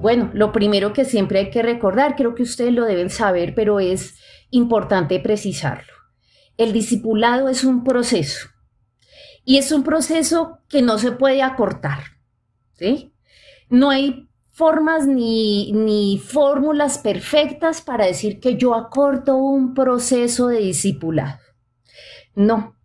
Bueno, lo primero que siempre hay que recordar, creo que ustedes lo deben saber, pero es importante precisarlo. El discipulado es un proceso y es un proceso que no se puede acortar, ¿sí? No hay formas ni fórmulas perfectas para decir que yo acorto un proceso de discipulado. No. O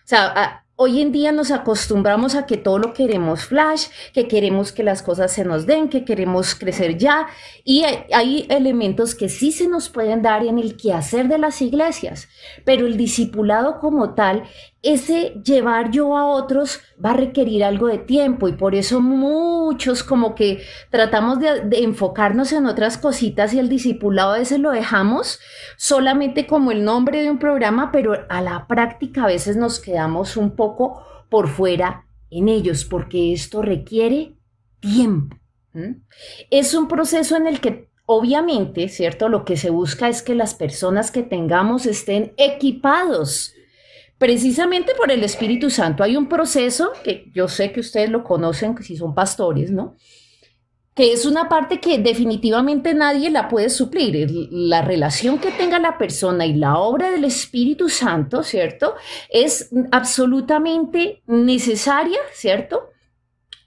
sea, hoy en día nos acostumbramos a que todo lo queremos flash, que queremos que las cosas se nos den, que queremos crecer ya. Y hay elementos que sí se nos pueden dar en el quehacer de las iglesias. Pero el discipulado como tal, ese llevar yo a otros va a requerir algo de tiempo. Y por eso muchos como que tratamos de enfocarnos en otras cositas y el discipulado a veces lo dejamos solamente como el nombre de un programa, pero a la práctica a veces nos quedamos un poco por fuera en ellos, porque esto requiere tiempo. Es un proceso en el que obviamente, ¿cierto? Lo que se busca es que las personas que tengamos estén equipados precisamente por el Espíritu Santo. Hay un proceso que yo sé que ustedes lo conocen si son pastores, ¿no? Que es una parte que definitivamente nadie la puede suplir. La relación que tenga la persona y la obra del Espíritu Santo, ¿cierto? Es absolutamente necesaria, ¿cierto?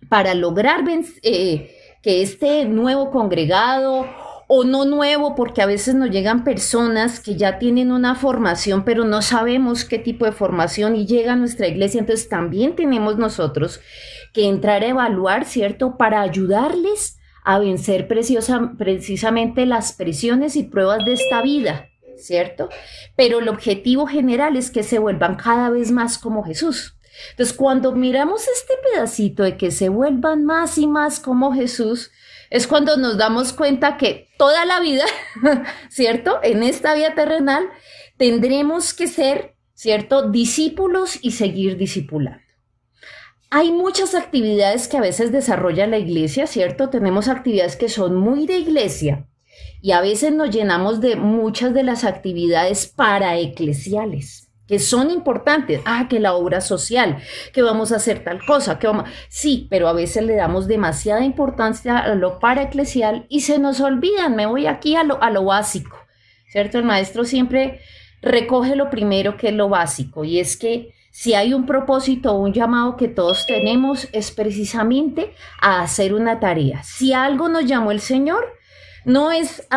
Para lograr que este nuevo congregado, o no nuevo, porque a veces nos llegan personas que ya tienen una formación, pero no sabemos qué tipo de formación y llega a nuestra iglesia. Entonces también tenemos nosotros que entrar a evaluar, ¿cierto? Para ayudarles a vencer precisamente las presiones y pruebas de esta vida, ¿cierto? Pero el objetivo general es que se vuelvan cada vez más como Jesús. Entonces, cuando miramos este pedacito de que se vuelvan más y más como Jesús, es cuando nos damos cuenta que toda la vida, ¿cierto? En esta vida terrenal tendremos que ser, ¿cierto? Discípulos y seguir discipulando. Hay muchas actividades que a veces desarrolla la iglesia, ¿cierto? Tenemos actividades que son muy de iglesia y a veces nos llenamos de muchas de las actividades paraeclesiales, que son importantes. Que la obra social, que vamos a hacer tal cosa, Sí, pero a veces le damos demasiada importancia a lo paraeclesial y se nos olvidan. Me voy aquí a lo básico, ¿cierto? El maestro siempre recoge lo primero, que es lo básico, y es que si hay un propósito o un llamado que todos tenemos, es precisamente a hacer una tarea. Si algo nos llamó el Señor, no es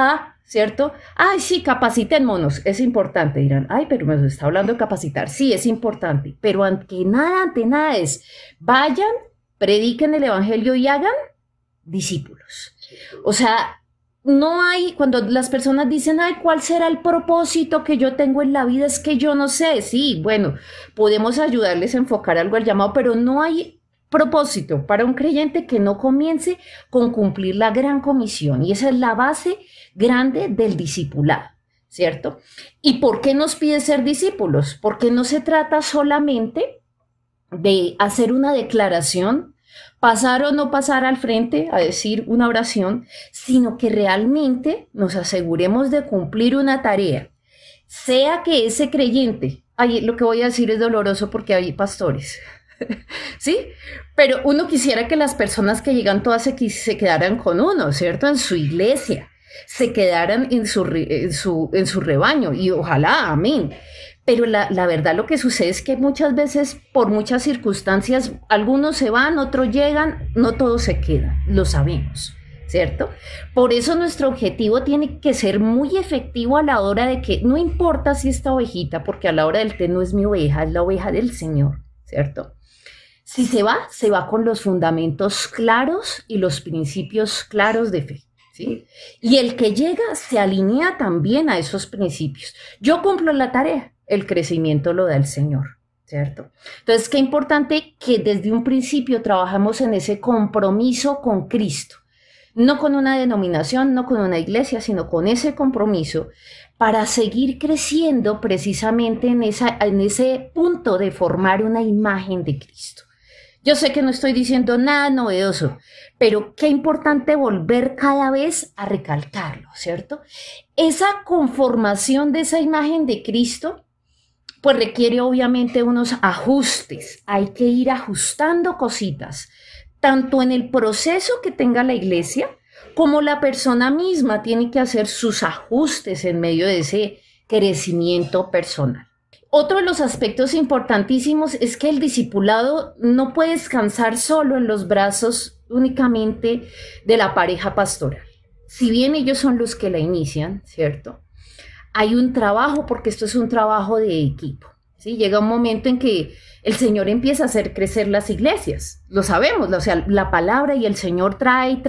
¿cierto? Sí, capaciten monos, es importante. Dirán, pero me está hablando de capacitar. Sí, es importante, pero ante nada es, vayan, prediquen el evangelio y hagan discípulos. O sea, no hay, cuando las personas dicen, ¿cuál será el propósito que yo tengo en la vida? Es que yo no sé. Sí, bueno, podemos ayudarles a enfocar algo al llamado, pero no hay propósito para un creyente que no comience con cumplir la gran comisión, y esa es la base grande del discipulado, ¿cierto? ¿Y por qué nos pide ser discípulos? Porque no se trata solamente de hacer una declaración, pasar o no pasar al frente a decir una oración, sino que realmente nos aseguremos de cumplir una tarea, sea que ese creyente, lo que voy a decir es doloroso porque hay pastores, ¿sí? Pero uno quisiera que las personas que llegan todas se quedaran con uno, ¿cierto? En su iglesia, se quedaran en su rebaño, y ojalá, amén. Pero la verdad lo que sucede es que muchas veces, por muchas circunstancias, algunos se van, otros llegan, no todos se quedan, lo sabemos, ¿cierto? Por eso nuestro objetivo tiene que ser muy efectivo a la hora de que, no importa si esta ovejita, porque a la hora del té no es mi oveja, es la oveja del Señor, ¿cierto? Si se va con los fundamentos claros y los principios claros de fe, ¿sí? Y el que llega se alinea también a esos principios. Yo cumplo la tarea, el crecimiento lo da el Señor, ¿cierto? Entonces, qué importante que desde un principio trabajemos en ese compromiso con Cristo, no con una denominación, no con una iglesia, sino con ese compromiso para seguir creciendo precisamente en ese punto de formar una imagen de Cristo. Yo sé que no estoy diciendo nada novedoso, pero qué importante volver cada vez a recalcarlo, ¿cierto? Esa conformación de esa imagen de Cristo, pues requiere obviamente unos ajustes. Hay que ir ajustando cositas, tanto en el proceso que tenga la iglesia, como la persona misma tiene que hacer sus ajustes en medio de ese crecimiento personal. Otro de los aspectos importantísimos es que el discipulado no puede descansar solo en los brazos únicamente de la pareja pastoral. Si bien ellos son los que la inician, ¿cierto? Hay un trabajo, porque esto es un trabajo de equipo, ¿sí? Llega un momento en que el Señor empieza a hacer crecer las iglesias. Lo sabemos, o sea, la palabra y el Señor trae,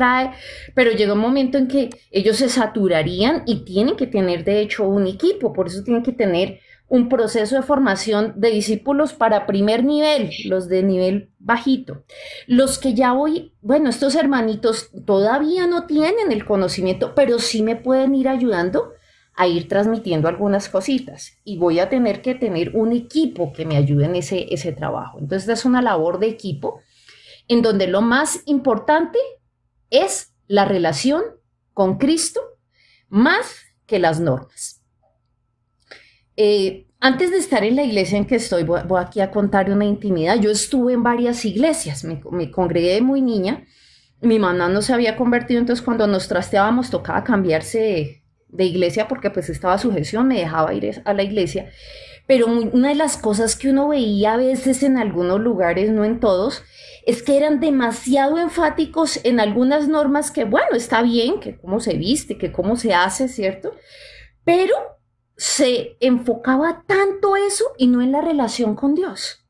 pero llega un momento en que ellos se saturarían y tienen que tener, de hecho, un equipo. Por eso tienen que tener un proceso de formación de discípulos para primer nivel, los de nivel bajito. Los que ya bueno, estos hermanitos todavía no tienen el conocimiento, pero sí me pueden ir ayudando a ir transmitiendo algunas cositas, y voy a tener que tener un equipo que me ayude en ese trabajo. Entonces es una labor de equipo en donde lo más importante es la relación con Cristo más que las normas. Antes de estar en la iglesia en que estoy, voy aquí a contar una intimidad. Yo estuve en varias iglesias, me congregué de muy niña. Mi mamá no se había convertido, entonces cuando nos trasteábamos tocaba cambiarse de iglesia porque pues estaba sujeción, me dejaba ir a la iglesia. Pero una de las cosas que uno veía a veces en algunos lugares, no en todos, es que eran demasiado enfáticos en algunas normas que, bueno, está bien, que cómo se viste, que cómo se hace, ¿cierto? Pero se enfocaba tanto eso y no en la relación con Dios.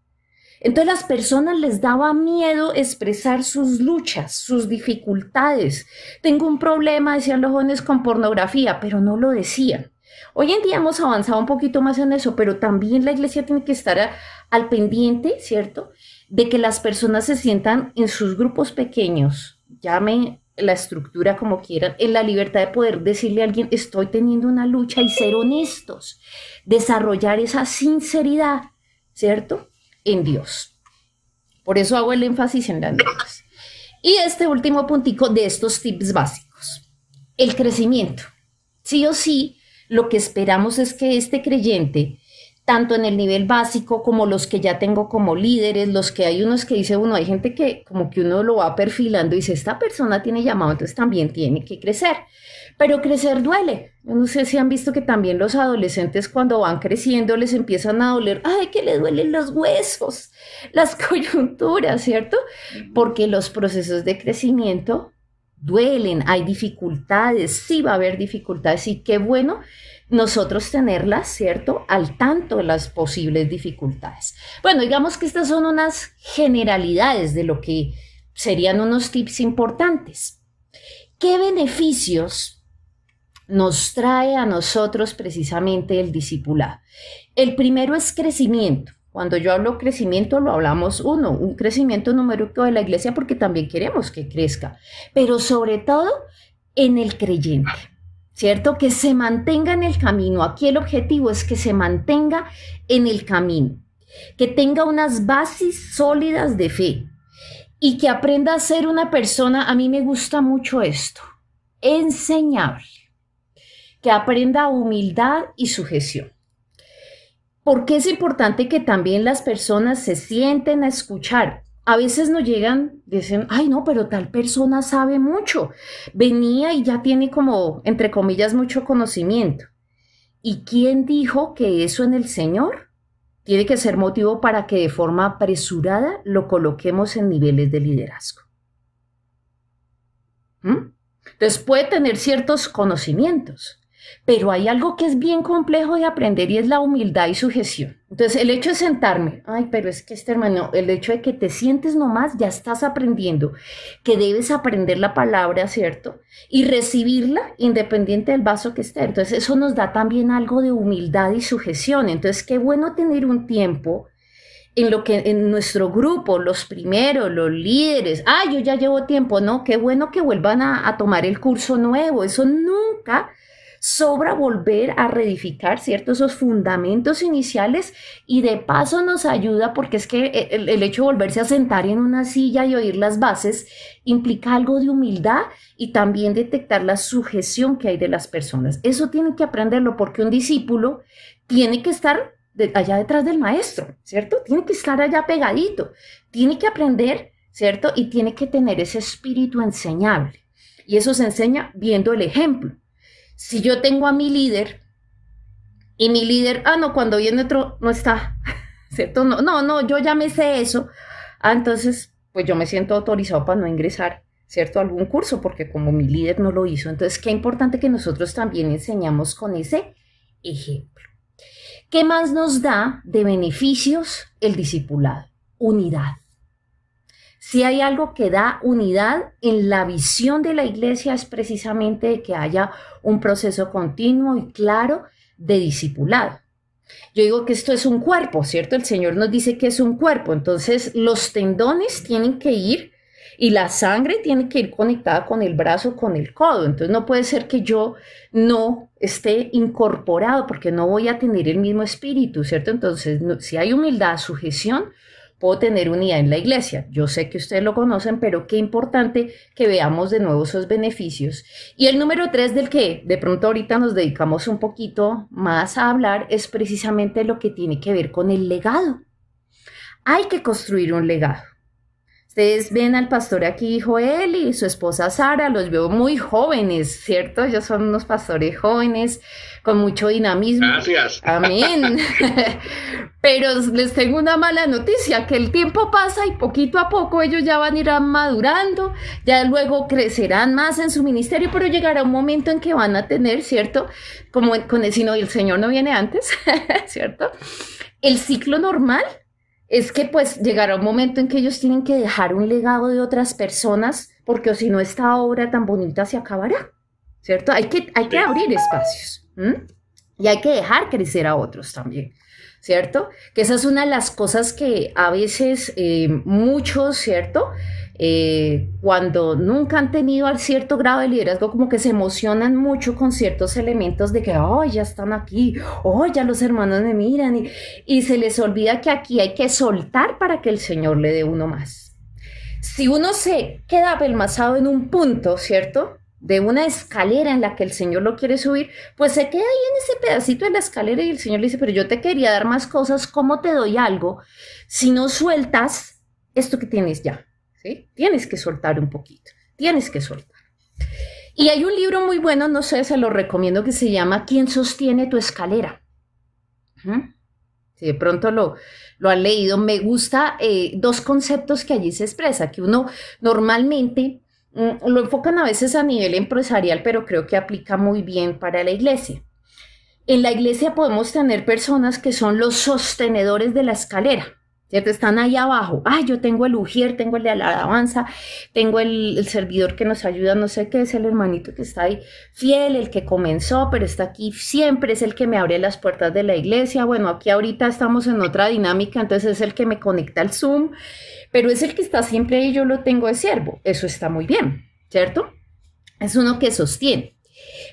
Entonces las personas les daba miedo expresar sus luchas, sus dificultades. Tengo un problema, decían los jóvenes, con pornografía, pero no lo decían. Hoy en día hemos avanzado un poquito más en eso, pero también la iglesia tiene que estar al pendiente, ¿cierto?, de que las personas se sientan en sus grupos pequeños, llamen la estructura como quieran, en la libertad de poder decirle a alguien, estoy teniendo una lucha, y ser honestos, desarrollar esa sinceridad, ¿cierto?, en Dios. Por eso hago el énfasis en las normas. Y este último puntico de estos tips básicos, el crecimiento. Sí o sí, lo que esperamos es que este creyente, tanto en el nivel básico como los que ya tengo como líderes, los que hay unos que dice uno, hay gente que como que uno lo va perfilando y dice, esta persona tiene llamado, entonces también tiene que crecer. Pero crecer duele. Yo no sé si han visto que también los adolescentes cuando van creciendo les empiezan a doler, ay, que le duelen los huesos, las coyunturas, ¿cierto? Porque los procesos de crecimiento duelen, hay dificultades, sí va a haber dificultades, y qué bueno nosotros tenerlas, ¿cierto?, al tanto de las posibles dificultades. Bueno, digamos que estas son unas generalidades de lo que serían unos tips importantes. ¿Qué beneficios nos trae a nosotros precisamente el discipulado? El primero es crecimiento. Cuando yo hablo crecimiento, lo hablamos un crecimiento numérico de la iglesia, porque también queremos que crezca, pero sobre todo en el creyente, ¿cierto? Que se mantenga en el camino. Aquí el objetivo es que se mantenga en el camino, que tenga unas bases sólidas de fe y que aprenda a ser una persona, a mí me gusta mucho esto, enseñable, que aprenda humildad y sujeción. Porque es importante que también las personas se sienten a escuchar. A veces nos llegan, dicen, ay no, pero tal persona sabe mucho, venía y ya tiene como, entre comillas, mucho conocimiento. ¿Y quién dijo que eso en el Señor tiene que ser motivo para que de forma apresurada lo coloquemos en niveles de liderazgo? Entonces puede tener ciertos conocimientos, pero hay algo que es bien complejo de aprender, y es la humildad y sujeción. Entonces el hecho de sentarme, ay, pero es que hermano, el hecho de que te sientes nomás, ya estás aprendiendo, que debes aprender la palabra, ¿cierto?, y recibirla independiente del vaso que esté. Entonces eso nos da también algo de humildad y sujeción. Entonces qué bueno tener un tiempo en lo que en nuestro grupo, los primeros, los líderes, yo ya llevo tiempo, ¿no? Qué bueno que vuelvan a tomar el curso nuevo. Eso nunca sobra volver a reedificar, ¿cierto? Esos fundamentos iniciales y de paso nos ayuda porque es que el hecho de volverse a sentar en una silla y oír las bases implica algo de humildad y también detectar la sujeción que hay de las personas. Eso tiene que aprenderlo porque un discípulo tiene que estar allá detrás del maestro, ¿cierto? Tiene que estar allá pegadito, tiene que aprender, ¿cierto? Y tiene que tener ese espíritu enseñable. Y eso se enseña viendo el ejemplo. Si yo tengo a mi líder y mi líder, no, cuando viene otro no está, ¿cierto? No, yo ya me sé eso. Entonces, pues yo me siento autorizado para no ingresar, ¿cierto? A algún curso, porque como mi líder no lo hizo. Entonces, qué importante que nosotros también enseñamos con ese ejemplo. ¿Qué más nos da de beneficios el discipulado? Unidad. Si hay algo que da unidad en la visión de la iglesia es precisamente que haya un proceso continuo y claro de discipulado. Yo digo que esto es un cuerpo, ¿cierto? El Señor nos dice que es un cuerpo, entonces los tendones tienen que ir y la sangre tiene que ir conectada con el brazo, con el codo. Entonces no puede ser que yo no esté incorporado porque no voy a tener el mismo espíritu, ¿cierto? Entonces, si hay humildad, sujeción, puedo tener unidad en la iglesia. Yo sé que ustedes lo conocen, pero qué importante que veamos de nuevo esos beneficios. Y el número 3 del que de pronto ahorita nos dedicamos un poquito más a hablar es precisamente lo que tiene que ver con el legado. Hay que construir un legado. Ustedes ven al pastor aquí, Joel, y su esposa Sara, los veo muy jóvenes, ¿cierto? Ellos son unos pastores jóvenes, con mucho dinamismo. Gracias. Amén. Pero les tengo una mala noticia, que el tiempo pasa y poquito a poco ellos ya van a ir madurando, ya luego crecerán más en su ministerio, pero llegará un momento en que van a tener, ¿cierto? Como con el si no, el Señor no viene antes, ¿cierto? El ciclo normal es que pues llegará un momento en que ellos tienen que dejar un legado de otras personas, porque o si no esta obra tan bonita se acabará, ¿cierto? Hay que abrir espacios, y hay que dejar crecer a otros también, ¿cierto? Que esa es una de las cosas que a veces muchos, ¿cierto? Cuando nunca han tenido al cierto grado de liderazgo, como que se emocionan mucho con ciertos elementos de que, ya están aquí, ya los hermanos me miran, y se les olvida que aquí hay que soltar para que el Señor le dé uno más. Si uno se queda apelmazado en un punto, ¿cierto?, de una escalera en la que el Señor lo quiere subir, pues se queda ahí en ese pedacito de la escalera y el Señor le dice, pero yo te quería dar más cosas, ¿cómo te doy algo si no sueltas esto que tienes ya? ¿Sí? Tienes que soltar un poquito, tienes que soltar. Y hay un libro muy bueno, no sé, se lo recomiendo, que se llama ¿Quién sostiene tu escalera? Si de pronto lo han leído, me gusta dos conceptos que allí se expresa, que uno normalmente lo enfocan a veces a nivel empresarial, pero creo que aplica muy bien para la iglesia. En la iglesia podemos tener personas que son los sostenedores de la escalera, ¿cierto? Están ahí abajo. Yo tengo el ujier, tengo el de la alabanza, tengo el servidor que nos ayuda, no sé qué, es el hermanito que está ahí fiel, el que comenzó, pero está aquí siempre, es el que me abre las puertas de la iglesia. Bueno, aquí ahorita estamos en otra dinámica, entonces es el que me conecta al Zoom, pero es el que está siempre ahí, yo lo tengo de siervo. Eso está muy bien, ¿cierto? Es uno que sostiene.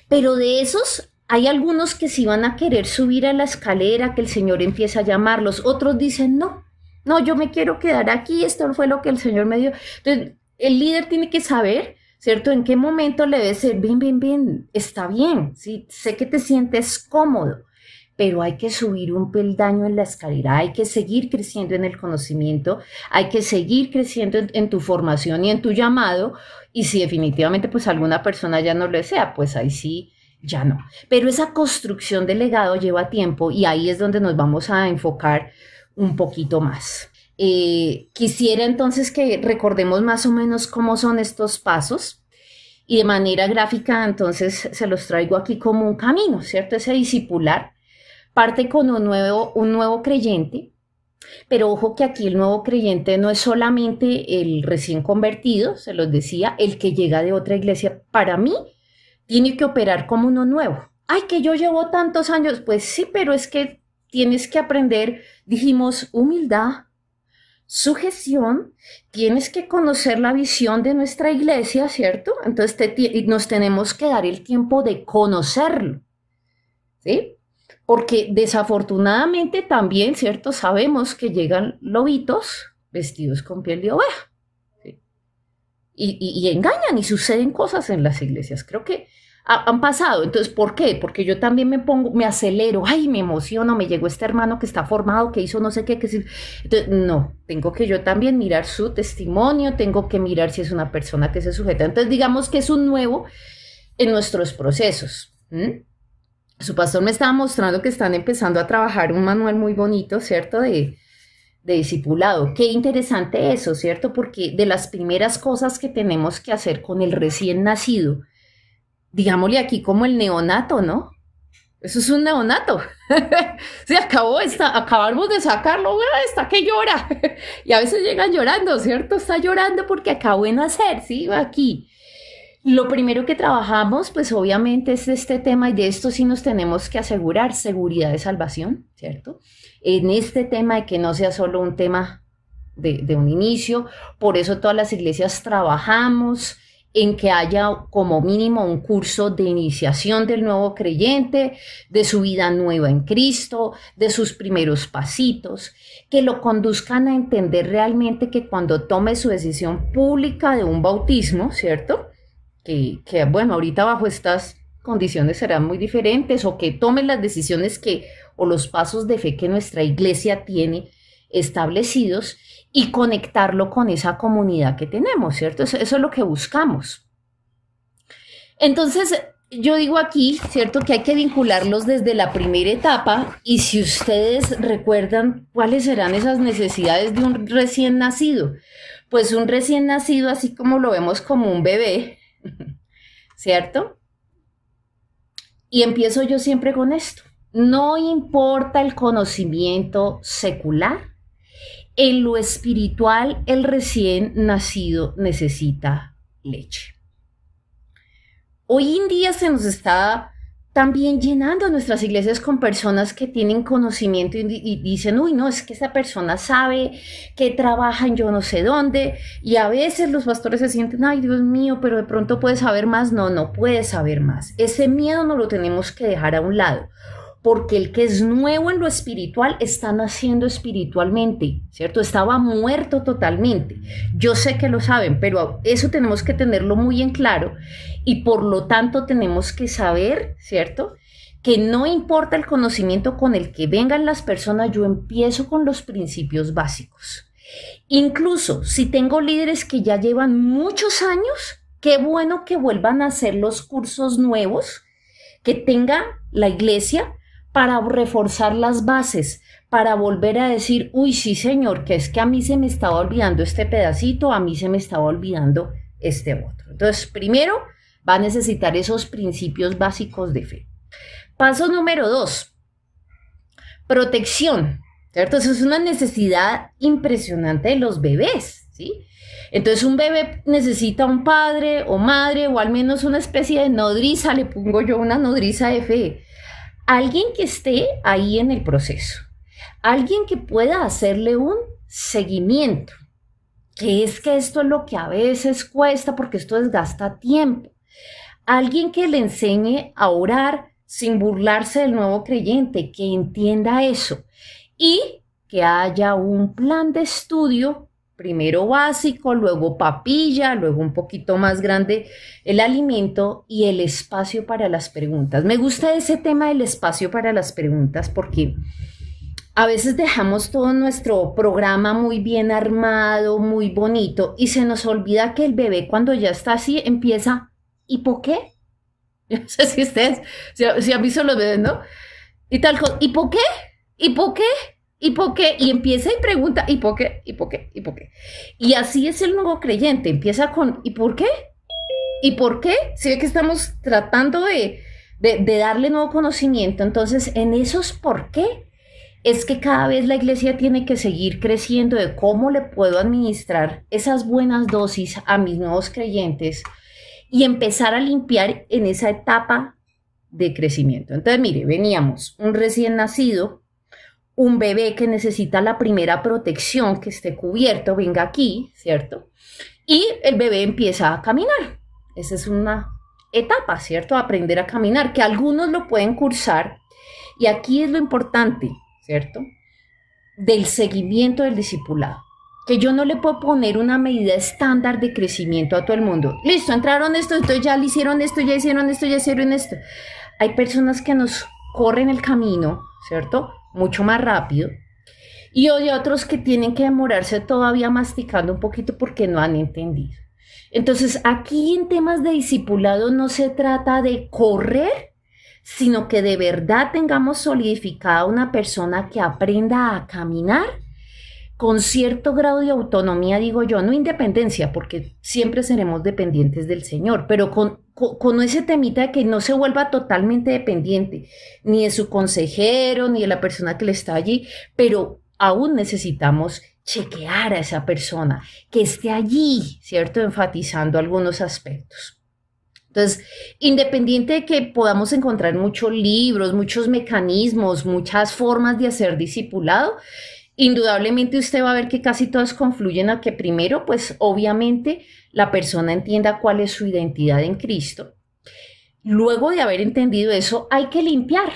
Pero de esos hay algunos que sí van a querer subir a la escalera, que el Señor empieza a llamarlos. Otros dicen, no, yo me quiero quedar aquí, esto fue lo que el Señor me dio. Entonces, el líder tiene que saber, ¿cierto? En qué momento le debe decir, bien, está bien, sí, sé que te sientes cómodo, pero hay que subir un peldaño en la escalera, hay que seguir creciendo en el conocimiento, hay que seguir creciendo en tu formación y en tu llamado, y si definitivamente pues alguna persona ya no lo desea, pues ahí sí, ya no. Pero esa construcción del legado lleva tiempo y ahí es donde nos vamos a enfocar un poquito más. Quisiera entonces que recordemos más o menos cómo son estos pasos y de manera gráfica entonces se los traigo aquí como un camino, ¿cierto? Ese discipular parte con un nuevo creyente, pero ojo que aquí el nuevo creyente no es solamente el recién convertido, se los decía, el que llega de otra iglesia. Para mí, tiene que operar como uno nuevo. Que yo llevo tantos años. Pues sí, pero es que tienes que aprender, dijimos, humildad, sujeción, tienes que conocer la visión de nuestra iglesia, ¿cierto? Entonces nos tenemos que dar el tiempo de conocerlo, ¿sí? Porque desafortunadamente también, ¿cierto? Sabemos que llegan lobitos vestidos con piel de oveja, ¿sí? Y engañan y suceden cosas en las iglesias. Creo que han pasado. Entonces, ¿por qué? Porque yo también me acelero, ay, me emociono, me llegó este hermano que está formado, que hizo no sé qué, Entonces, no, tengo que yo también mirar su testimonio, tengo que mirar si es una persona que se sujeta. Entonces, digamos que es un nuevo en nuestros procesos. Su pastor me estaba mostrando que están empezando a trabajar un manual muy bonito, ¿cierto? De discipulado. Qué interesante eso, ¿cierto? Porque de las primeras cosas que tenemos que hacer con el recién nacido, digámosle aquí como el neonato, ¿no? Eso es un neonato. Se acabamos de sacarlo, está que llora. Y a veces llegan llorando, ¿cierto? Está llorando porque acabó de nacer, ¿sí? Aquí. Lo primero que trabajamos, pues obviamente es este tema y de esto sí nos tenemos que asegurar seguridad de salvación, ¿cierto? En este tema de que no sea solo un tema de un inicio, por eso todas las iglesias trabajamos en que haya como mínimo un curso de iniciación del nuevo creyente, de su vida nueva en Cristo, de sus primeros pasitos, que lo conduzcan a entender realmente que cuando tome su decisión pública de un bautismo, ¿cierto? Que bueno, ahorita bajo estas condiciones serán muy diferentes, o que tomen las decisiones o los pasos de fe que nuestra iglesia tiene establecidos y conectarlo con esa comunidad que tenemos, ¿cierto? Eso es lo que buscamos. Entonces, yo digo aquí, ¿cierto? Que hay que vincularlos desde la primera etapa, y si ustedes recuerdan cuáles serán esas necesidades de un recién nacido, pues un recién nacido, así como lo vemos como un bebé, ¿cierto? Y empiezo yo siempre con esto. No importa el conocimiento secular, en lo espiritual el recién nacido necesita leche. Hoy en día se nos está también llenando nuestras iglesias con personas que tienen conocimiento y dicen, uy, no, es que esa persona sabe que trabaja en yo no sé dónde, y a veces los pastores se sienten, ay, Dios mío, pero de pronto puede saber más. No, no puede saber más. Ese miedo no lo tenemos que dejar a un lado, porque el que es nuevo en lo espiritual está naciendo espiritualmente, ¿cierto? Estaba muerto totalmente. Yo sé que lo saben, pero eso tenemos que tenerlo muy en claro, y por lo tanto tenemos que saber, ¿cierto?, que no importa el conocimiento con el que vengan las personas, yo empiezo con los principios básicos. Incluso si tengo líderes que ya llevan muchos años, qué bueno que vuelvan a hacer los cursos nuevos que tenga la iglesia, para reforzar las bases, para volver a decir, uy, sí, señor, que es que a mí se me estaba olvidando este pedacito, a mí se me estaba olvidando este otro. Entonces, primero va a necesitar esos principios básicos de fe. Paso número 2, protección, ¿cierto? Eso es una necesidad impresionante de los bebés, ¿sí? Entonces, un bebé necesita un padre o madre, o al menos una especie de nodriza, le pongo yo una nodriza de fe. Alguien que esté ahí en el proceso, alguien que pueda hacerle un seguimiento, que esto es lo que a veces cuesta, porque esto desgasta tiempo. Alguien que le enseñe a orar sin burlarse del nuevo creyente, que entienda eso, y que haya un plan de estudio, primero básico, luego papilla, luego un poquito más grande el alimento, y el espacio para las preguntas. Me gusta ese tema del espacio para las preguntas, porque a veces dejamos todo nuestro programa muy bien armado, muy bonito, y se nos olvida que el bebé, cuando ya está así, empieza, ¿y por qué? Yo no sé si ustedes, si han visto los bebés, ¿no? Y tal cosa, ¿y por qué? ¿Y por qué? ¿Y por qué? Y empieza y pregunta, ¿y por qué? ¿Y por qué? ¿Y por qué? Y así es el nuevo creyente, empieza con, ¿y por qué? ¿Y por qué? Si ve que estamos tratando de darle nuevo conocimiento. Entonces, en esos por qué es que cada vez la iglesia tiene que seguir creciendo, de cómo le puedo administrar esas buenas dosis a mis nuevos creyentes y empezar a limpiar en esa etapa de crecimiento. Entonces, mire, veníamos un recién nacido, un bebé que necesita la primera protección, que esté cubierto, venga aquí, ¿cierto? Y el bebé empieza a caminar. Esa es una etapa, ¿cierto? Aprender a caminar, que algunos lo pueden cursar. Y aquí es lo importante, ¿cierto? Del seguimiento del discipulado. Que yo no le puedo poner una medida estándar de crecimiento a todo el mundo. Listo, entraron esto, entonces ya le hicieron esto, ya hicieron esto, ya hicieron esto. Hay personas que nos corren el camino, ¿cierto? Mucho más rápido. Y hay otros que tienen que demorarse todavía masticando un poquito porque no han entendido. Entonces, aquí en temas de discipulado no se trata de correr, sino que de verdad tengamos solidificada una persona que aprenda a caminar con cierto grado de autonomía, digo yo, no independencia, porque siempre seremos dependientes del Señor, pero con ese temita de que no se vuelva totalmente dependiente, ni de su consejero, ni de la persona que le está allí, pero aún necesitamos chequear a esa persona, que esté allí, ¿cierto? Enfatizando algunos aspectos. Entonces, independiente de que podamos encontrar muchos libros, muchos mecanismos, muchas formas de hacer discipulado, indudablemente usted va a ver que casi todas confluyen a que primero, pues obviamente la persona entienda cuál es su identidad en Cristo. Luego de haber entendido eso, hay que limpiar.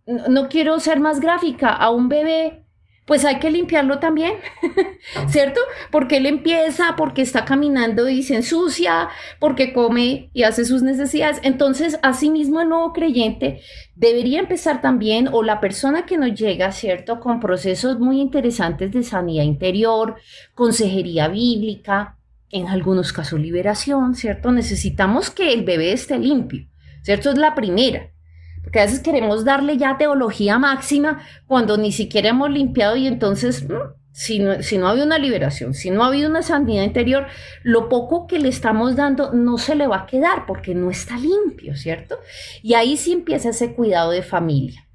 No quiero ser más gráfica, a un bebé, pues hay que limpiarlo también, ¿cierto? Porque él empieza, porque está caminando y se ensucia, porque come y hace sus necesidades. Entonces, asimismo, el nuevo creyente debería empezar también, o la persona que nos llega, ¿cierto? Con procesos muy interesantes de sanidad interior, consejería bíblica, en algunos casos liberación, ¿cierto? Necesitamos que el bebé esté limpio, ¿cierto? Es la primera. Porque a veces queremos darle ya teología máxima cuando ni siquiera hemos limpiado y entonces, si no ha habido una liberación, si no ha habido una sanidad interior, lo poco que le estamos dando no se le va a quedar porque no está limpio, ¿cierto? Y ahí sí empieza ese cuidado de familia.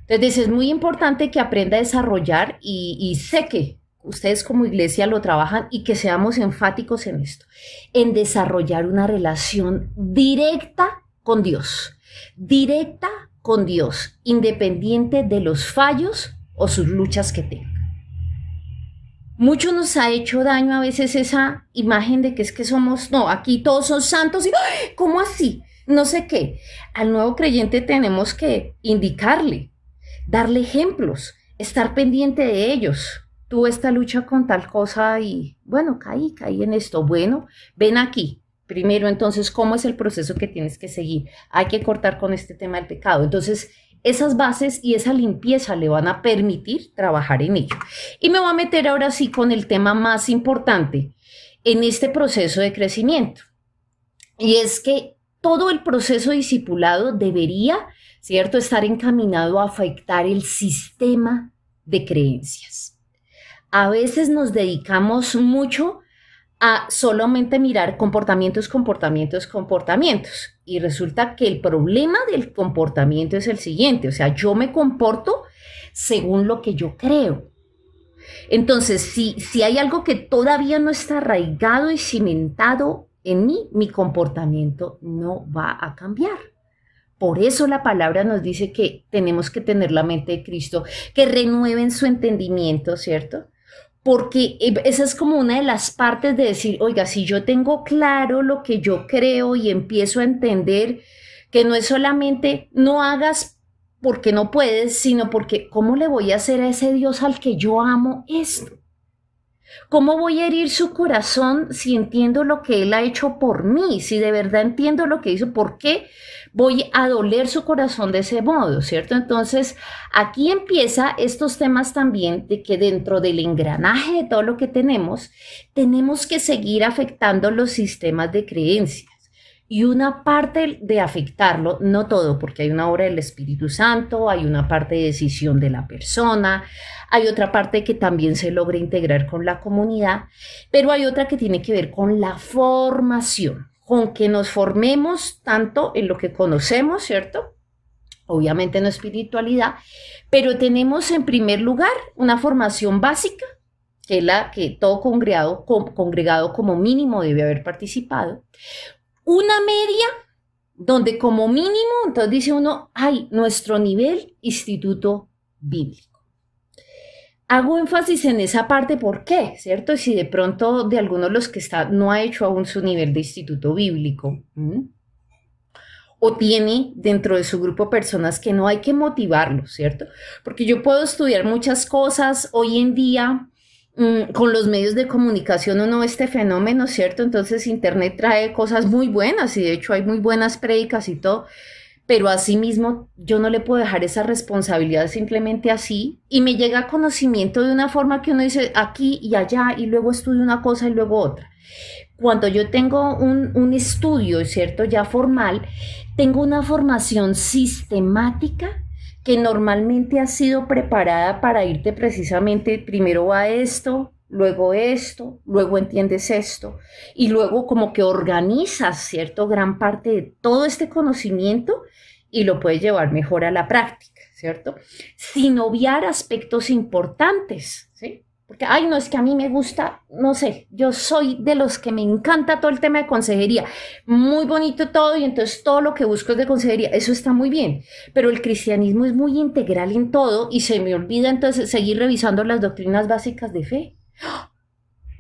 Entonces es muy importante que aprenda a desarrollar y sé que ustedes como iglesia lo trabajan y que seamos enfáticos en esto, en desarrollar una relación directa con Dios. Directa con Dios, independiente de los fallos o sus luchas que tenga. Mucho nos ha hecho daño a veces esa imagen de que es que somos, no, aquí todos son santos y ¡ay! ¿Cómo así? No sé qué. Al nuevo creyente tenemos que indicarle, darle ejemplos, estar pendiente de ellos. Tuve esta lucha con tal cosa y bueno, caí en esto. Bueno, ven aquí. Primero, entonces, ¿cómo es el proceso que tienes que seguir? Hay que cortar con este tema del pecado. Entonces, esas bases y esa limpieza le van a permitir trabajar en ello. Y me voy a meter ahora sí con el tema más importante en este proceso de crecimiento. Y es que todo el proceso discipulado debería, ¿cierto?, estar encaminado a afectar el sistema de creencias. A veces nos dedicamos mucho a solamente mirar comportamientos. Y resulta que el problema del comportamiento es el siguiente, o sea, yo me comporto según lo que yo creo. Entonces, si hay algo que todavía no está arraigado y cimentado en mí, mi comportamiento no va a cambiar. Por eso la palabra nos dice que tenemos que tener la mente de Cristo, que renueven su entendimiento, ¿cierto? Porque esa es como una de las partes de decir, oiga, si yo tengo claro lo que yo creo y empiezo a entender que no es solamente no hagas porque no puedes, sino porque ¿cómo le voy a hacer a ese Dios al que yo amo esto? ¿Cómo voy a herir su corazón si entiendo lo que Él ha hecho por mí? Si de verdad entiendo lo que hizo, ¿por qué voy a doler su corazón de ese modo? ¿Cierto? Entonces, aquí empieza estos temas también de que dentro del engranaje de todo lo que tenemos que seguir afectando los sistemas de creencias. Y una parte de afectarlo, no todo, porque hay una obra del Espíritu Santo, hay una parte de decisión de la persona, hay otra parte que también se logra integrar con la comunidad, pero hay otra que tiene que ver con la formación, con que nos formemos tanto en lo que conocemos, ¿cierto? Obviamente en la espiritualidad, pero tenemos en primer lugar una formación básica, que es la que todo congregado como mínimo debe haber participado. Una media, donde como mínimo, entonces dice uno, ay, nuestro nivel instituto bíblico. Hago énfasis en esa parte, ¿por qué? ¿Cierto? Si de pronto de algunos de los que está no ha hecho aún su nivel de instituto bíblico, o tiene dentro de su grupo personas que no hay que motivarlos, ¿cierto? Porque yo puedo estudiar muchas cosas hoy en día, con los medios de comunicación uno ve este fenómeno, ¿cierto? Entonces Internet trae cosas muy buenas y de hecho hay muy buenas prédicas y todo, pero asimismo yo no le puedo dejar esa responsabilidad simplemente así y me llega conocimiento de una forma que uno dice aquí y allá y luego estudio una cosa y luego otra. Cuando yo tengo un estudio, ¿cierto? Ya formal, tengo una formación sistemática que normalmente ha sido preparada para irte precisamente, primero va esto, luego entiendes esto, y luego como que organizas, ¿cierto? Gran parte de todo este conocimiento y lo puedes llevar mejor a la práctica, ¿cierto? Sin obviar aspectos importantes, ¿sí? Porque, ay, no, es que a mí me gusta, no sé, yo soy de los que me encanta todo el tema de consejería, muy bonito todo y entonces todo lo que busco es de consejería, eso está muy bien, pero el cristianismo es muy integral en todo y se me olvida entonces seguir revisando las doctrinas básicas de fe.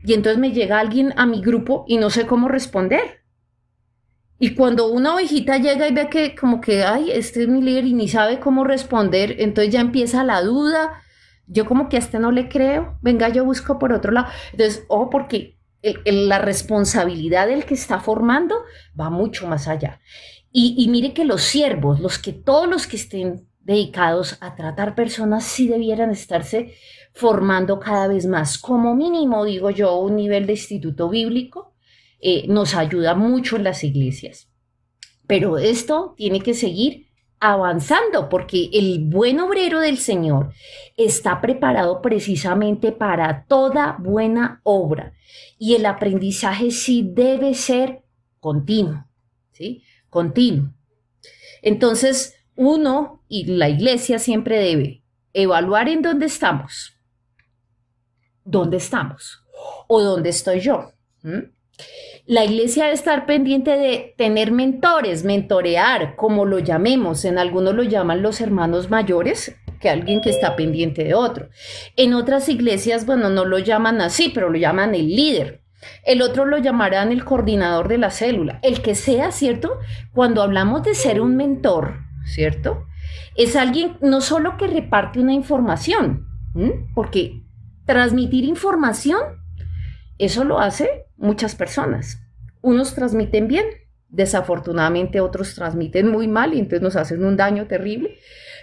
Y entonces me llega alguien a mi grupo y no sé cómo responder. Y cuando una ovejita llega y ve que como que, ay, este es mi líder y ni sabe cómo responder, entonces ya empieza la duda. Yo como que a este no le creo, venga, yo busco por otro lado. Entonces, ojo, porque la responsabilidad del que está formando va mucho más allá. Y mire que los siervos, todos los que estén dedicados a tratar personas, sí debieran estarse formando cada vez más. Como mínimo, digo yo, un nivel de instituto bíblico nos ayuda mucho en las iglesias. Pero esto tiene que seguir avanzando, porque el buen obrero del Señor está preparado precisamente para toda buena obra y el aprendizaje sí debe ser continuo, ¿sí? Continuo. Entonces, uno y la iglesia siempre debe evaluar en dónde estamos o dónde estoy yo. La iglesia debe estar pendiente de tener mentores, mentorear, como lo llamemos. En algunos lo llaman los hermanos mayores, que alguien que está pendiente de otro. En otras iglesias, bueno, no lo llaman así, pero lo llaman el líder. El otro lo llamarán el coordinador de la célula. El que sea, ¿cierto? Cuando hablamos de ser un mentor, ¿cierto? Es alguien no solo que reparte una información, porque transmitir información, eso lo hace muchas personas. Unos transmiten bien, desafortunadamente otros transmiten muy mal y entonces nos hacen un daño terrible.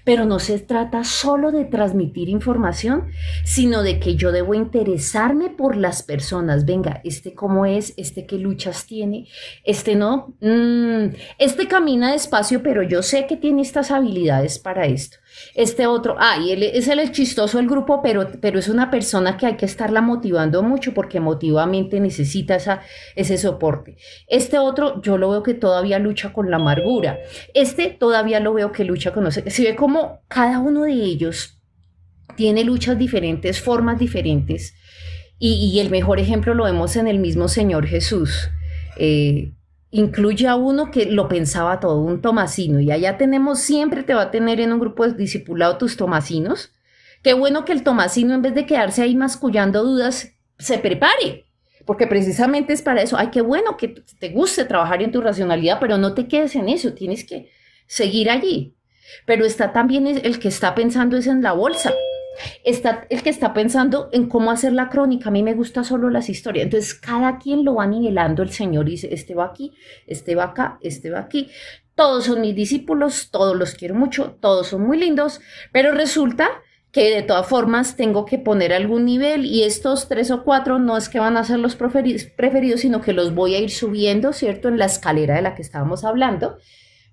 Pero no se trata solo de transmitir información, sino de que yo debo interesarme por las personas. Venga, este cómo es, este qué luchas tiene, este no, este camina despacio, pero yo sé que tiene estas habilidades para esto. Este otro, él es el chistoso del grupo, pero es una persona que hay que estarla motivando mucho porque emotivamente necesita ese soporte. Este otro, yo lo veo que todavía lucha con la amargura. Este todavía lo veo que lucha con, no sé, si ve como cada uno de ellos tiene luchas diferentes, formas diferentes, y el mejor ejemplo lo vemos en el mismo Señor Jesús. Incluye a uno que lo pensaba todo, un tomasino, y allá tenemos, siempre te va a tener en un grupo de discipulado tus tomasinos. Qué bueno que el tomasino, en vez de quedarse ahí mascullando dudas, se prepare, porque precisamente es para eso. Ay, qué bueno que te guste trabajar en tu racionalidad, pero no te quedes en eso, tienes que seguir allí. Pero está también el que está pensando es en la bolsa. Está el que está pensando en cómo hacer la crónica. A mí me gustan solo las historias. Entonces cada quien lo va nivelando el Señor y dice, este va aquí, este va acá, este va aquí. Todos son mis discípulos, todos los quiero mucho, todos son muy lindos, pero resulta que de todas formas tengo que poner algún nivel y estos 3 o 4 no es que van a ser los preferidos, sino que los voy a ir subiendo, ¿cierto? En la escalera de la que estábamos hablando,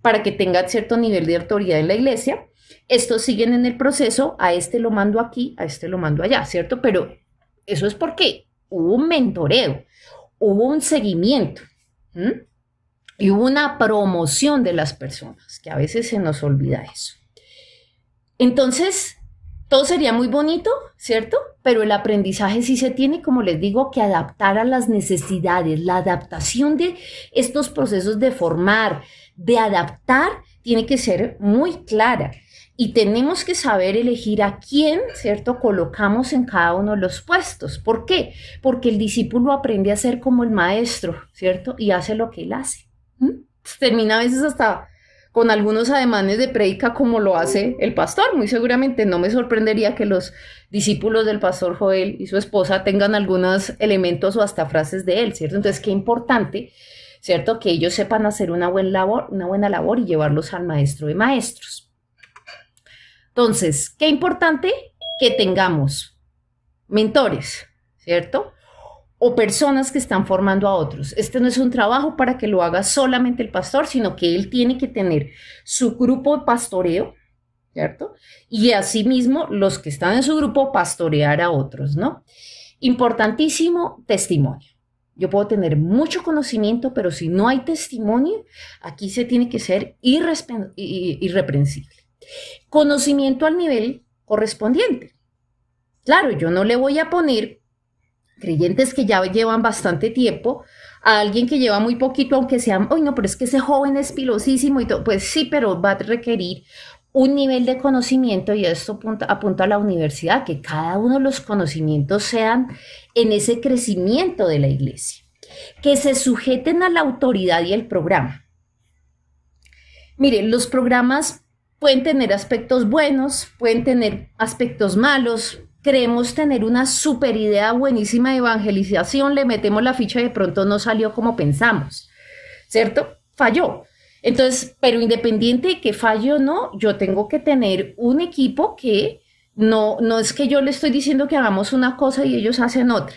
para que tengan cierto nivel de autoridad en la iglesia. Estos siguen en el proceso, a este lo mando aquí, a este lo mando allá, ¿cierto? Pero eso es porque hubo un mentoreo, hubo un seguimiento, y hubo una promoción de las personas, que a veces se nos olvida eso. Entonces, todo sería muy bonito, ¿cierto? Pero el aprendizaje sí se tiene, como les digo, que adaptar a las necesidades, la adaptación de estos procesos de formar, de adaptar tiene que ser muy clara. Y tenemos que saber elegir a quién, ¿cierto?, colocamos en cada uno de los puestos. ¿Por qué? Porque el discípulo aprende a ser como el maestro, ¿cierto? Y hace lo que él hace. Termina a veces hasta con algunos ademanes de prédica como lo hace el pastor. Muy seguramente no me sorprendería que los discípulos del pastor Joel y su esposa tengan algunos elementos o hasta frases de él, ¿cierto? Entonces, qué importante, ¿cierto?, que ellos sepan hacer una buena labor y llevarlos al maestro de maestros. Entonces, qué importante que tengamos mentores, ¿cierto? O personas que están formando a otros. Este no es un trabajo para que lo haga solamente el pastor, sino que él tiene que tener su grupo de pastoreo, ¿cierto? Y asimismo, los que están en su grupo, pastorear a otros, ¿no? Importantísimo, testimonio. Yo puedo tener mucho conocimiento, pero si no hay testimonio, aquí se tiene que ser irreprensible. Conocimiento al nivel correspondiente. Claro, yo no le voy a poner creyentes que ya llevan bastante tiempo a alguien que lleva muy poquito, aunque sean, ¡ay no, pero es que ese joven es pilosísimo! Y todo. Pues sí, pero va a requerir un nivel de conocimiento, y esto apunta a la universidad, que cada uno de los conocimientos sean en ese crecimiento de la iglesia, que se sujeten a la autoridad y el programa. Miren, los programas pueden tener aspectos buenos, pueden tener aspectos malos. Creemos tener una super idea buenísima de evangelización, le metemos la ficha y de pronto no salió como pensamos, ¿cierto? Falló. Entonces, pero independiente de que falle o no, yo tengo que tener un equipo que no es que yo le estoy diciendo que hagamos una cosa y ellos hacen otra.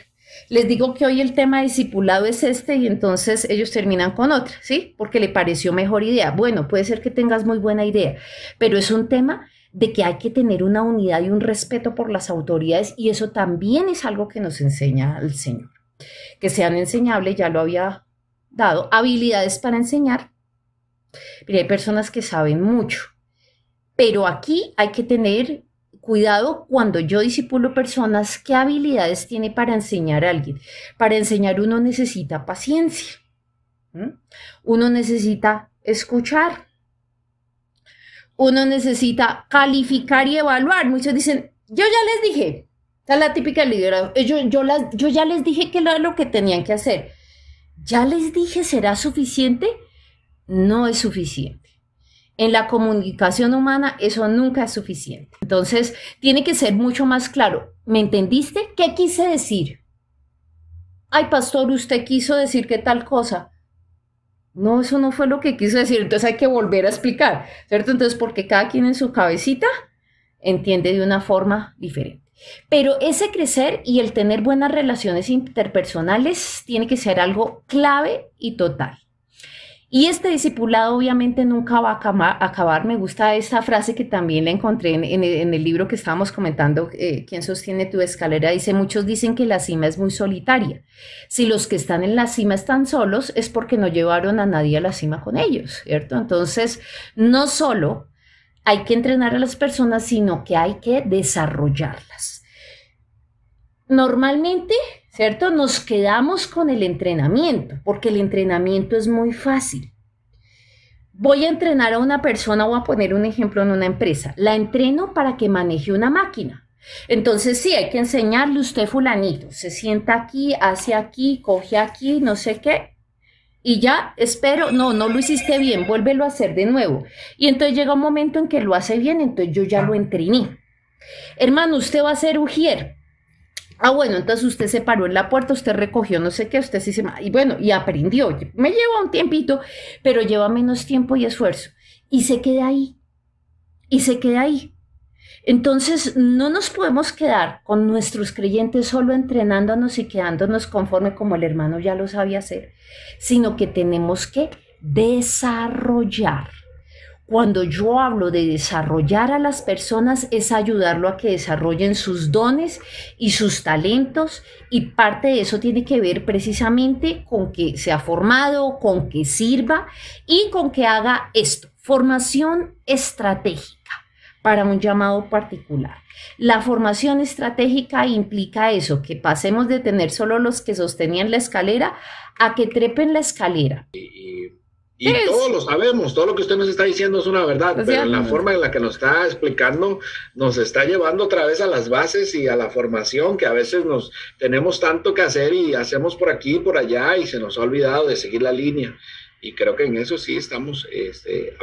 Les digo que hoy el tema de discipulado es este y entonces ellos terminan con otra, ¿sí? Porque le pareció mejor idea. Bueno, puede ser que tengas muy buena idea, pero es un tema de que hay que tener una unidad y un respeto por las autoridades, y eso también es algo que nos enseña el Señor. Que sean enseñables, ya lo había dado, habilidades para enseñar. Mira, hay personas que saben mucho, pero aquí hay que tener cuidado cuando yo discipulo personas, ¿qué habilidades tiene para enseñar a alguien? Para enseñar uno necesita paciencia, uno necesita escuchar, uno necesita calificar y evaluar. Muchos dicen, yo ya les dije, esta es la típica liderazgo, yo ya les dije que era lo que tenían que hacer. ¿Ya les dije será suficiente? No es suficiente. En la comunicación humana eso nunca es suficiente. Entonces, tiene que ser mucho más claro. ¿Me entendiste? ¿Qué quise decir? Ay, pastor, usted quiso decir que tal cosa. No, eso no fue lo que quiso decir. Entonces hay que volver a explicar, ¿cierto? Entonces, porque cada quien en su cabecita entiende de una forma diferente. Pero ese crecer y el tener buenas relaciones interpersonales tiene que ser algo clave y total. Y este discipulado obviamente nunca va a acabar. Me gusta esta frase que también la encontré en el libro que estábamos comentando, ¿Quién sostiene tu escalera? Dice, muchos dicen que la cima es muy solitaria. Si los que están en la cima están solos, es porque no llevaron a nadie a la cima con ellos, ¿cierto? Entonces, no solo hay que entrenar a las personas, sino que hay que desarrollarlas. Normalmente, ¿cierto?, nos quedamos con el entrenamiento, porque el entrenamiento es muy fácil. Voy a entrenar a una persona, voy a poner un ejemplo en una empresa. La entreno para que maneje una máquina. Entonces, sí, hay que enseñarle, usted fulanito, se sienta aquí, hace aquí, coge aquí, no sé qué. Y ya, espero, no lo hiciste bien, vuélvelo a hacer de nuevo. Y entonces llega un momento en que lo hace bien, entonces yo ya lo entrené. Hermano, usted va a ser ujier. Ah, bueno, entonces usted se paró en la puerta, usted recogió no sé qué, usted sí se... Y bueno, y aprendió. Me lleva un tiempito, pero lleva menos tiempo y esfuerzo. Y se queda ahí. Y se queda ahí. Entonces, no nos podemos quedar con nuestros creyentes solo entrenándonos y quedándonos conforme como el hermano ya lo sabía hacer, sino que tenemos que desarrollar. Cuando yo hablo de desarrollar a las personas, es ayudarlo a que desarrollen sus dones y sus talentos, y parte de eso tiene que ver precisamente con que sea formado, con que sirva y con que haga esto, formación estratégica para un llamado particular. La formación estratégica implica eso, que pasemos de tener solo los que sostenían la escalera a que trepen la escalera. Y todos lo sabemos, todo lo que usted nos está diciendo es una verdad, pero en la forma en la que nos está explicando, nos está llevando otra vez a las bases y a la formación, que a veces nos tenemos tanto que hacer y hacemos por aquí y por allá y se nos ha olvidado de seguir la línea. Y creo que en eso sí estamos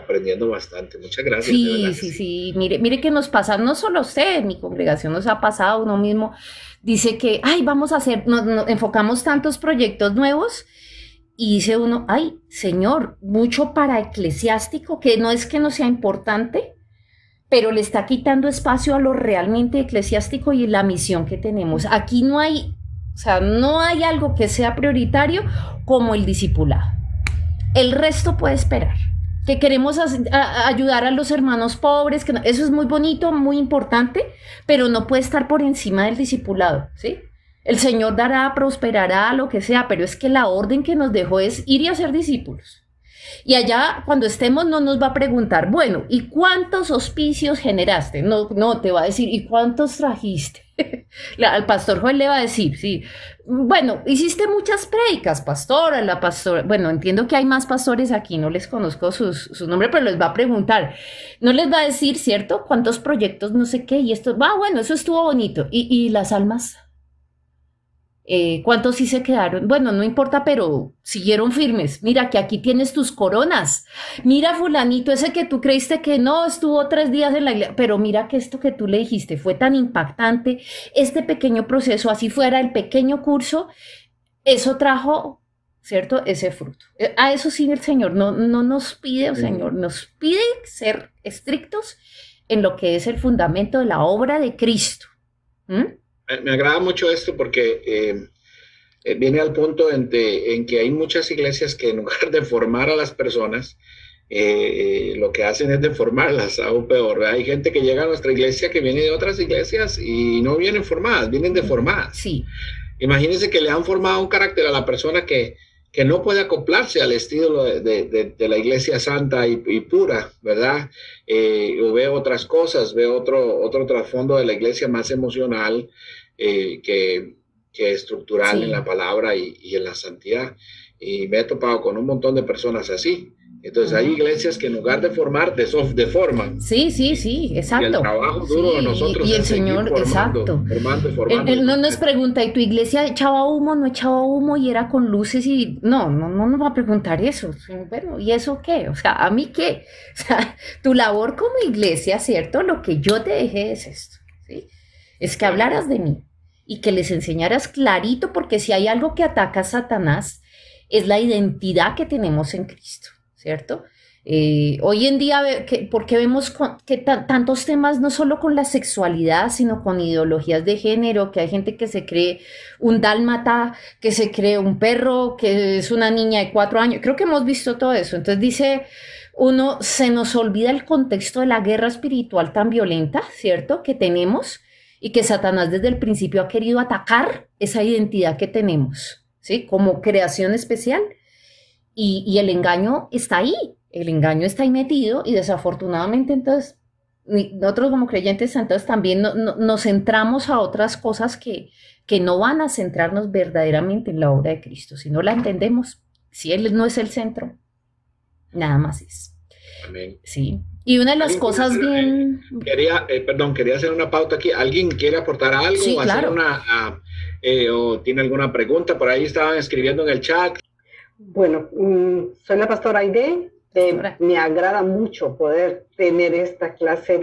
aprendiendo bastante. Muchas gracias. Sí. Mire que nos pasa, no solo a usted, en mi congregación nos ha pasado, uno mismo dice que, vamos a hacer, nos enfocamos tantos proyectos nuevos. Y dice uno, Señor, mucho para eclesiástico, que no es que no sea importante, pero le está quitando espacio a lo realmente eclesiástico y la misión que tenemos. Aquí no hay algo que sea prioritario como el discipulado. El resto puede esperar. Que queremos ayudar a los hermanos pobres, eso es muy bonito, muy importante, pero no puede estar por encima del discipulado, ¿sí? El Señor dará, prosperará, lo que sea, pero es que la orden que nos dejó es ir y hacer discípulos. Y allá, cuando estemos, no nos va a preguntar, bueno, ¿y cuántos hospicios generaste? No, te va a decir, ¿y cuántos trajiste? Al pastor Joel le va a decir, sí, bueno, hiciste muchas prédicas, pastora, la pastora, bueno, entiendo que hay más pastores aquí, no les conozco sus nombres, pero les va a preguntar, no les va a decir, ¿cierto? ¿Cuántos proyectos, no sé qué? Y esto, bueno, eso estuvo bonito. ¿Y las almas? ¿Cuántos sí se quedaron? Bueno, no importa, pero siguieron firmes. Mira que aquí tienes tus coronas. Mira fulanito, ese que tú creíste que no, estuvo 3 días en la iglesia, pero mira que esto que tú le dijiste fue tan impactante. Este pequeño proceso, así fuera el pequeño curso, eso trajo, ¿cierto? Ese fruto. A eso sí el Señor no nos pide, el Señor nos pide ser estrictos en lo que es el fundamento de la obra de Cristo. Me agrada mucho esto porque viene al punto en que hay muchas iglesias que en lugar de formar a las personas, lo que hacen es deformarlas, aún peor. Hay gente que llega a nuestra iglesia que viene de otras iglesias y no vienen formadas, vienen deformadas. Sí. Imagínense que le han formado un carácter a la persona que no puede acoplarse al estilo de la iglesia santa y pura, ¿verdad? O veo otras cosas, veo otro trasfondo de la iglesia más emocional que estructural, sí, en la palabra y en la santidad. Y me he topado con un montón de personas así. Entonces hay iglesias que en lugar de formar, deforman. Sí, exacto. Y el trabajo duro de nosotros y el Señor, formando. Él no nos pregunta, ¿y tu iglesia echaba humo, no echaba humo y era con luces? Y no nos va a preguntar eso. Bueno, ¿y eso qué? O sea, ¿a mí qué? O sea, tu labor como iglesia, ¿cierto? Lo que yo te dejé es esto, ¿sí? Es que hablaras de mí y que les enseñaras clarito, porque si hay algo que ataca a Satanás, es la identidad que tenemos en Cristo, ¿cierto? Hoy en día, porque vemos que tantos temas, no solo con la sexualidad, sino con ideologías de género, que hay gente que se cree un dálmata, que se cree un perro, que es una niña de 4 años, creo que hemos visto todo eso. Entonces dice uno, se nos olvida el contexto de la guerra espiritual tan violenta, ¿cierto?, que tenemos, y que Satanás desde el principio ha querido atacar esa identidad que tenemos, ¿sí?, como creación especial. Y el engaño está ahí, metido, y desafortunadamente entonces nosotros como creyentes entonces también nos centramos a otras cosas que no van a centrarnos verdaderamente en la obra de Cristo. Si no la entendemos, si Él no es el centro, nada más es. Amén. Sí. Y una de las cosas bien... Quería hacer una pauta aquí. ¿Alguien quiere aportar algo? Sí, claro. ¿O tiene alguna pregunta? Por ahí estaban escribiendo en el chat. Bueno, soy la pastora Aide. Me agrada mucho poder tener esta clase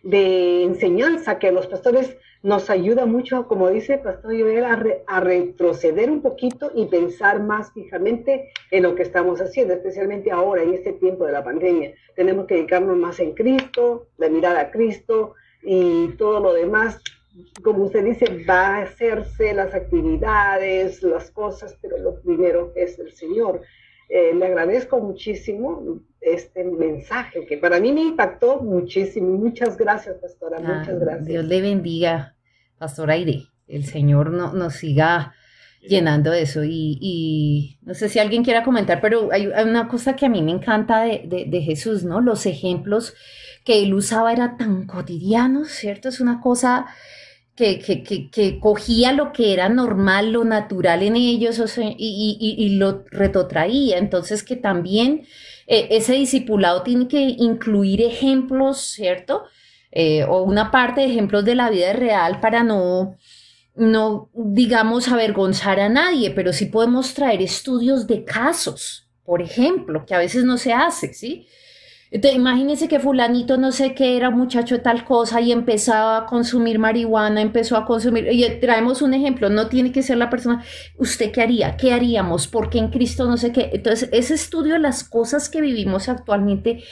de enseñanza que los pastores nos ayuda mucho, como dice el pastor Joel, a retroceder un poquito y pensar más fijamente en lo que estamos haciendo, especialmente ahora, en este tiempo de la pandemia. Tenemos que dedicarnos más en Cristo, la mirada a Cristo, y todo lo demás, como usted dice, va a hacerse las actividades, las cosas, pero lo primero es el Señor. Le agradezco muchísimo este mensaje, que para mí me impactó muchísimo. Muchas gracias, pastora, muchas gracias. Dios le bendiga, pastora Aide. El Señor nos siga llenando de eso. Y no sé si alguien quiera comentar, pero hay una cosa que a mí me encanta de Jesús, ¿no? Los ejemplos que Él usaba eran tan cotidianos, ¿cierto? Es una cosa que cogía lo que era normal, lo natural en ellos, o sea, y lo retrotraía. Entonces que también ese discipulado tiene que incluir ejemplos, ¿cierto? O una parte de ejemplos de la vida real para no, digamos, avergonzar a nadie, pero sí podemos traer estudios de casos, por ejemplo, que a veces no se hace, ¿sí? Entonces, imagínense que fulanito no sé qué era muchacho de tal cosa y empezaba a consumir marihuana, empezó a consumir, y traemos un ejemplo, no tiene que ser la persona, ¿usted qué haría? ¿Qué haríamos? ¿Por qué en Cristo no sé qué? Entonces, ese estudio de las cosas que vivimos actualmente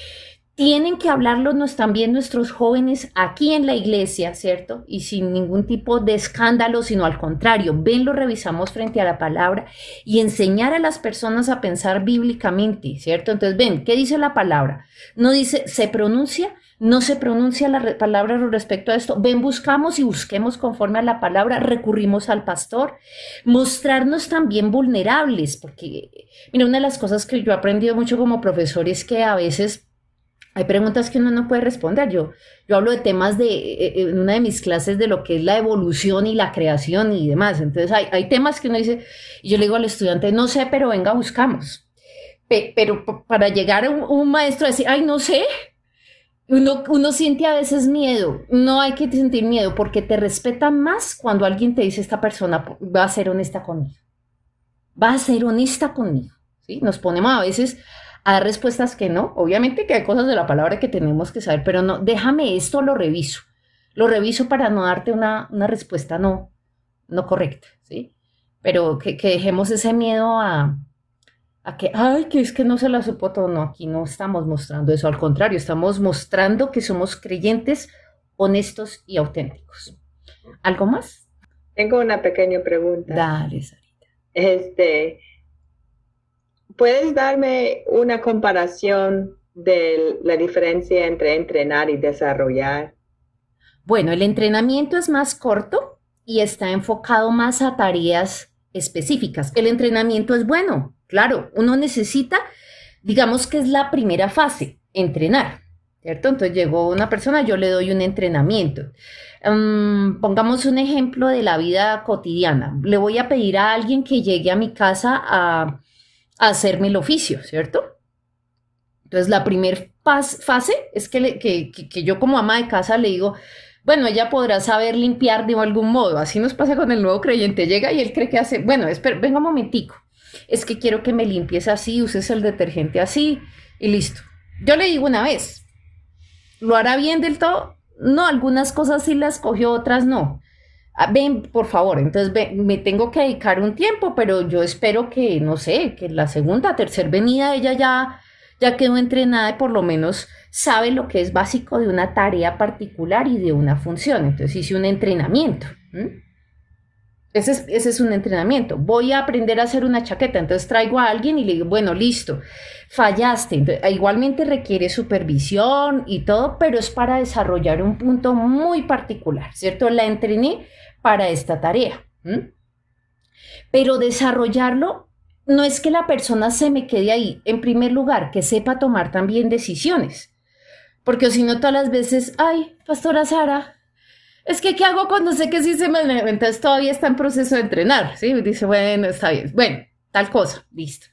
tienen que hablarlo también nuestros jóvenes aquí en la iglesia, ¿cierto? Y sin ningún tipo de escándalo, sino al contrario, ven, lo revisamos frente a la palabra y enseñar a las personas a pensar bíblicamente, ¿cierto? Entonces, ven, ¿qué dice la palabra? No dice, ¿se pronuncia? No se pronuncia la palabra respecto a esto. Ven, buscamos y busquemos conforme a la palabra, recurrimos al pastor. Mostrarnos también vulnerables, porque, mira, una de las cosas que yo he aprendido mucho como profesor es que a veces hay preguntas que uno no puede responder. Yo hablo de temas en una de mis clases de lo que es la evolución y la creación y demás. Entonces hay temas que uno dice, y yo le digo al estudiante, no sé, pero venga, buscamos. Pero para llegar a un maestro a decir, ay, no sé, uno siente a veces miedo. No hay que sentir miedo porque te respetan más cuando alguien te dice, esta persona va a ser honesta conmigo. Va a ser honesta conmigo. ¿Sí? Nos ponemos a veces a dar respuestas que no. Obviamente que hay cosas de la palabra que tenemos que saber, pero no, déjame esto, lo reviso para no darte una respuesta no correcta, ¿sí? Pero que dejemos ese miedo a que, ay, que es que no se la supo todo. No, aquí no estamos mostrando eso, al contrario, estamos mostrando que somos creyentes honestos y auténticos. ¿Algo más? Tengo una pequeña pregunta. Dale, Sarita. ¿Puedes darme una comparación de la diferencia entre entrenar y desarrollar? Bueno, el entrenamiento es más corto y está enfocado más a tareas específicas. El entrenamiento es bueno, claro, uno necesita, digamos que es la primera fase, entrenar, ¿cierto? Entonces llegó una persona, yo le doy un entrenamiento. Pongamos un ejemplo de la vida cotidiana. Le voy a pedir a alguien que llegue a mi casa a hacerme el oficio, ¿cierto? Entonces, la primera fase es que yo como ama de casa le digo, bueno, ella podrá saber limpiar de algún modo. Así nos pasa con el nuevo creyente. Llega y él cree que hace, bueno, espera, venga un momentico. Es que quiero que me limpies así, uses el detergente así y listo. Yo le digo una vez, ¿lo hará bien del todo? No, algunas cosas sí las cogió, otras no. Ven, por favor, entonces me tengo que dedicar un tiempo, pero yo espero que, no sé, que la segunda, tercera venida ella ya quedó entrenada y por lo menos sabe lo que es básico de una tarea particular y de una función. Entonces hice un entrenamiento. Ese es un entrenamiento. Voy a aprender a hacer una chaqueta, entonces traigo a alguien y le digo, bueno, listo, fallaste. Entonces, igualmente requiere supervisión y todo, pero es para desarrollar un punto muy particular, ¿cierto? La entrené para esta tarea. Pero desarrollarlo no es que la persona se me quede ahí. En primer lugar, que sepa tomar también decisiones. Porque si no, todas las veces, ay, Pastora Sara, es que ¿qué hago cuando sé que sí se me... Entonces todavía está en proceso de entrenar, ¿sí? Dice, bueno, está bien, bueno, tal cosa, listo.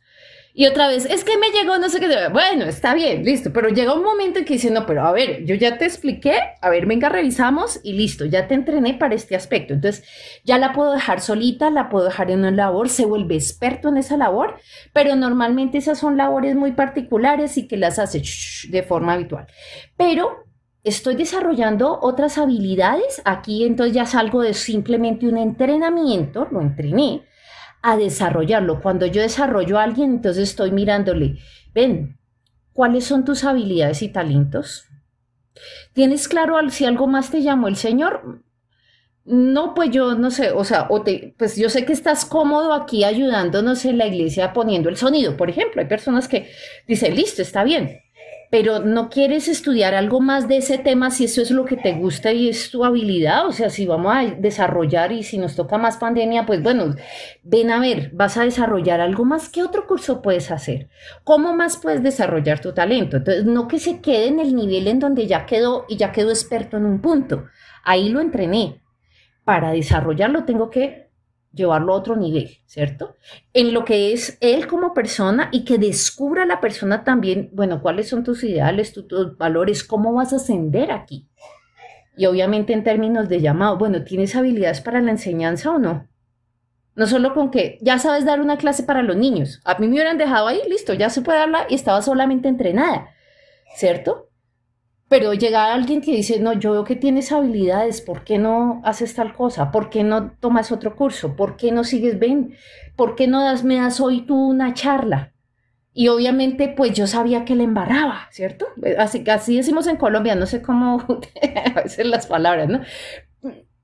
Y otra vez, es que me llegó no sé qué, bueno, está bien, listo, pero llega un momento en que dice, no, pero a ver, yo ya te expliqué, a ver, venga, revisamos y listo, ya te entrené para este aspecto. Entonces, ya la puedo dejar solita, la puedo dejar en una labor, se vuelve experto en esa labor, pero normalmente esas son labores muy particulares y que las hace de forma habitual. Pero estoy desarrollando otras habilidades, aquí entonces ya salgo de simplemente un entrenamiento, lo entrené, a desarrollarlo. Cuando yo desarrollo a alguien, entonces estoy mirándole, ven, ¿cuáles son tus habilidades y talentos? ¿Tienes claro si algo más te llamó el Señor? No, pues yo no sé, o sea, pues yo sé que estás cómodo aquí ayudándonos en la iglesia poniendo el sonido, por ejemplo. Hay personas que dicen, listo, está bien, pero no quieres estudiar algo más de ese tema si eso es lo que te gusta y es tu habilidad. O sea, si vamos a desarrollar y si nos toca más pandemia, pues bueno, ven a ver, vas a desarrollar algo más. ¿Qué otro curso puedes hacer? ¿Cómo más puedes desarrollar tu talento? Entonces, no que se quede en el nivel en donde ya quedó y ya quedó experto en un punto. Ahí lo entrené. para desarrollarlo tengo que llevarlo a otro nivel, ¿cierto? En lo que es él como persona y que descubra la persona también, bueno, cuáles son tus ideales, tus valores, cómo vas a ascender aquí. Y obviamente en términos de llamado, bueno, ¿tienes habilidades para la enseñanza o no? No solo con que ya sabes dar una clase para los niños. A mí me hubieran dejado ahí, listo, ya se puede darla y estaba solamente entrenada, ¿cierto? Pero llega alguien que dice, no, yo veo que tienes habilidades, ¿por qué no haces tal cosa? ¿Por qué no tomas otro curso? ¿Por qué no sigues, ven? ¿Por qué no me das hoy tú una charla? Y obviamente, pues yo sabía que le embarraba, ¿cierto? Así decimos en Colombia, no sé cómo, a veces las palabras, ¿no?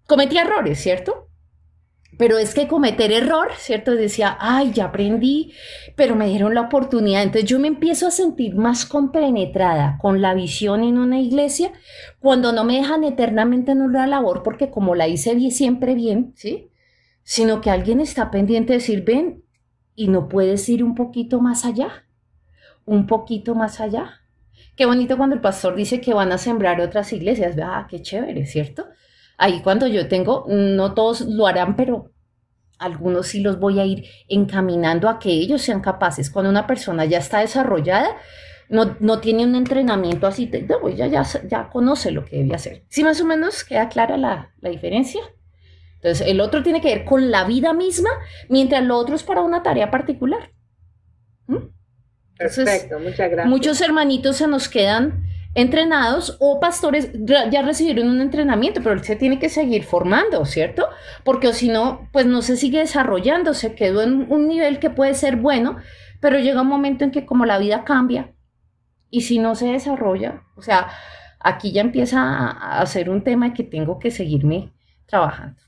Cometí errores, ¿cierto? Pero es que cometer error, ¿cierto? Decía, ay, ya aprendí, pero me dieron la oportunidad. Entonces yo me empiezo a sentir más compenetrada con la visión en una iglesia cuando no me dejan eternamente en una labor porque como la hice siempre bien, ¿sí? Sino que alguien está pendiente de decir, ven, y no puedes ir un poquito más allá, un poquito más allá. Qué bonito cuando el pastor dice que van a sembrar otras iglesias. Ah, qué chévere, ¿cierto? Ahí cuando yo tengo, no todos lo harán, pero algunos sí los voy a ir encaminando a que ellos sean capaces. Cuando una persona ya está desarrollada, no tiene un entrenamiento así, ya conoce lo que debe hacer. ¿Sí más o menos queda clara la diferencia? Entonces, el otro tiene que ver con la vida misma, mientras lo otro es para una tarea particular. Entonces, perfecto, muchas gracias. Muchos hermanitos se nos quedan entrenados o pastores ya recibieron un entrenamiento, pero él se tiene que seguir formando, ¿cierto? Porque si no, pues no se sigue desarrollando, se quedó en un nivel que puede ser bueno, pero llega un momento en que como la vida cambia y si no se desarrolla, o sea, aquí ya empieza a ser un tema que tengo que seguirme trabajando.